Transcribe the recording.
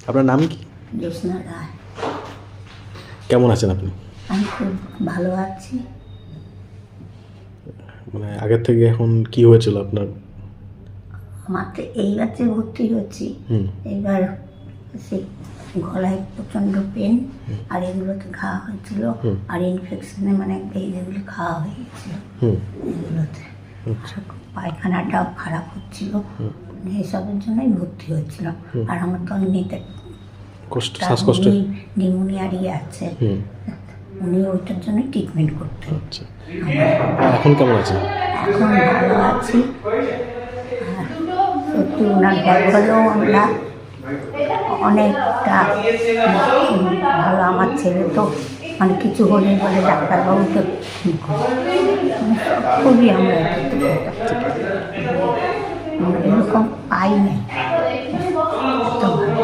আপনার নাম কি? জ্যোৎস্না রায়। কেমন আছেন আপনি? আমি খুব ভালো আছি। মানে আগের থেকে এখন কি হয়েছিল আপনার? আমার তো এইবার যে ভর্তি হচ্ছি, এইবার সে গলায় প্রচণ্ড পেন, আর এগুলোতে ঘা হয়েছিল, আর ইনফেকশনে মানে এই যেগুলো ঘা হয়ে গেছিল এগুলোতে, আর পায়খানাটাও খারাপ হচ্ছিল, এইসবের জন্যই ভর্তি হয়েছিলাম। আর আমার তো এমনিতে শ্বাসকষ্ট নিউমোনিয়ারই আছে, উনি ওইটার জন্য ট্রিটমেন্ট করতেন। আচ্ছা, এখন কেমন আছেন? এখন ভালো আছি। সত্যি ওনার দেখলেও আমরা অনেকটা ভালো। আমার ছেলে তো মানে কিছু হলে বলে ডাক্তারবাবুকে খুবই আমরা এরকম পাই নাই, এত ভালো।